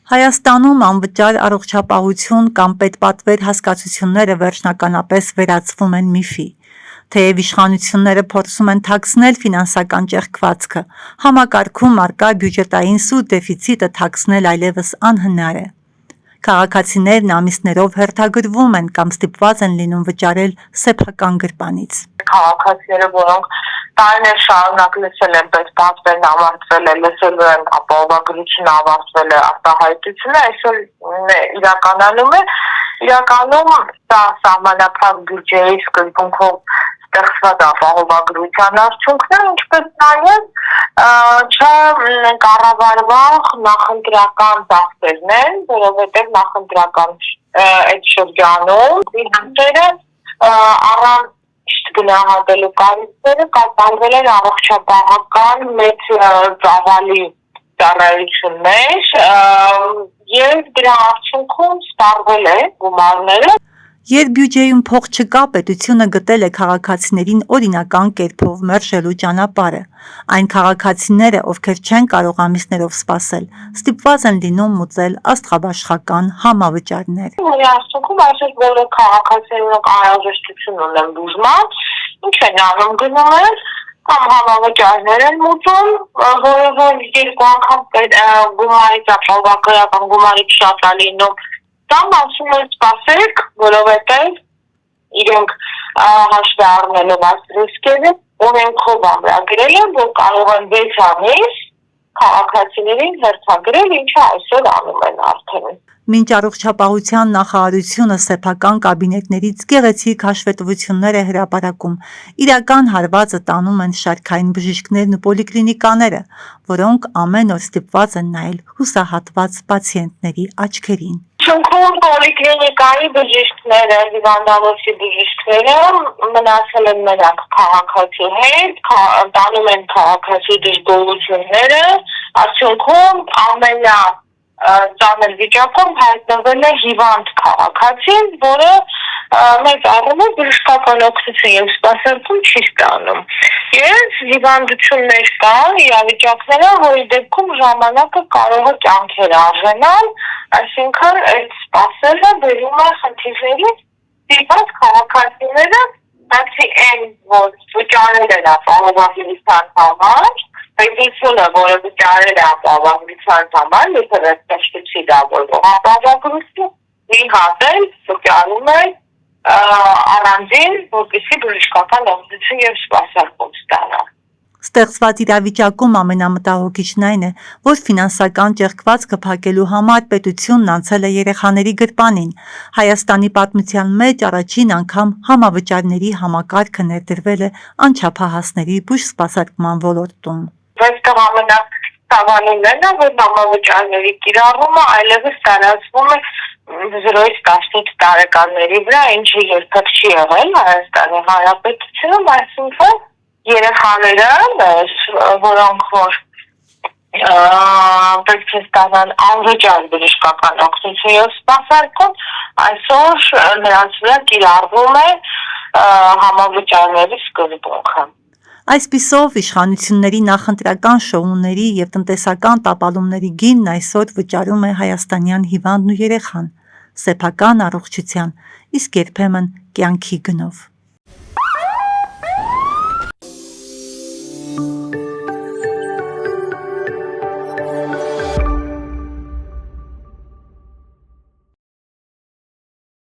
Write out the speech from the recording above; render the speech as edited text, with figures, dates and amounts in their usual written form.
Հայաստանում անվճար առողջապահություն կամ պետպատվեր հասկացությունները վերջնականապես վերածվում են միֆի։ Թեև իշխանությունները փորձում են թաքցնել ֆինանսական ճեղքվածքը, համակարգում առկա բյուջետային սուտ դեֆիցիտը թաքցնել այլևս անհնար է։ Քաղաքացիներն ամիսներով հերթագրվում են կամ ստիպված են լինում վճարել սեփական գրպանից։ Քաղաքացիները, որոնք տարիներ շարունակ լսել են պետպատվերն ավարտվել է, լսել են ապահովագրությունը ավարտվել է, արտահայտությունը այսօր իրականում դա սահմանափակ բյուջեի սկզբունքով ստեղծված ապահովագրության արդյունքն է, ինչպես նաև չկառավարվող նախընտրական ծախսերն են, որովհետև նախընտրական այդ շրջանում դիհանները առանց գնահատելու կարիքները կատարվել են առողջապահական մեծ ծավալի ծառայություններ և դրա արդյունքում սպառվել է գումարները։ Երբ բյուջեում փող չկա, պետությունը գտել է քաղաքացիներին օրինական կերպով մերժելու ճանապարհը։ Այն քաղաքացիները, ովքեր չեն կարող ամիսներով սպասել, ստիպված են լինում մուծել աստղաբաշխական համավճարներ։ Որի արդյունքում այսօր բոլոր քաղաքացիները անհրաժեշտություն ունեն բուժման, ինչ են անում, գնում են կամ համավճարներ են մուծում, որը երկու անգամ գումարից ապահովագրական գումարից շատ է լինում, կամ ասում են սպասեք, որովհետև իրենք հաշվի առնելով այս ռիսկերը օրենքով ամրագրել են, որ կարող են 6 ամիս քաղաքացիներին հերթագրել, ինչը այսօր անում են արդեն։ Մինչ առողջապահության նախարարությունը սեփական կաբինետներից գեղեցիկ հաշվետվություններ է հրապարակում, իրական հարվածը տանում են շարքային բժիշկներն ու պոլիկլինիկաները, որոնք ամեն օր ստիպված են նայել հուսահատված պացիենտների աչքերին։ Արդյունքում պոլիկլինիկայի բժիշկները, հիվանդանոցի բժիշկները մնացել են մենակ քաղաքացու հետ, տանում են քաղաքացու դժգոհությունները, արդյունքում ամենածանր վիճակում հայտնվել է հիվանդ քաղաքացին, որը մեծ առումով բժշկական օգնություն և սպասարկում չի ստանում։ Եվ հիվանդություններ կան, իրավիճակները, որի դեպքում ժամանակը կարող է կյանքեր արժանալ, այսինքն այդ սպասելը բերում է խնդիրների, ստիպված քաղաքացիները, բացի այն, որ վճարել են ապահովագրության համար, պետությունը, որը վճարել է ապահովագրության համար, եթե վերջնաշտուցի դա որվող ապահովագրություն, մի հատ էլ վճարում է առանձին, որպեսզի բժշկական օգնություն և սպասարկում ստանա։ Ստեղծված իրավիճակում ամենամտահոգիչն այն է, որ ֆինանսական ճեղքվածքը փակելու համար պետությունն անցել է երեխաների գրպանին։ Հայաստանի պատմության մեջ առաջին անգամ համավճարների համակարգը ներդրվել է անչափահասների բուժսպասարկման ոլորտում։ Այստեղ ամենացավալին է, որ համավճարների կիրառումը այլևս տարածվում է 0-ից 18 տարեկանների վրա, ինչը երբեք չի եղել Հայաստանի Հանրապետությունում, այսինքն երեխաները, որոնք որ պետք է ստանան անվճար բժշկական օգնություն և սպասարկում, այսօր նրանց վրա կիրառվում է համավճարների սկզբունքը։ Այսպիսով, իշխանությունների նախընտրական շոուների և տնտեսական տապալումների գինն այսօր վճարում է հայաստանյան հիվանդն ու երեխան՝ սեփական առողջության, իսկ երբեմն կյանքի գնով։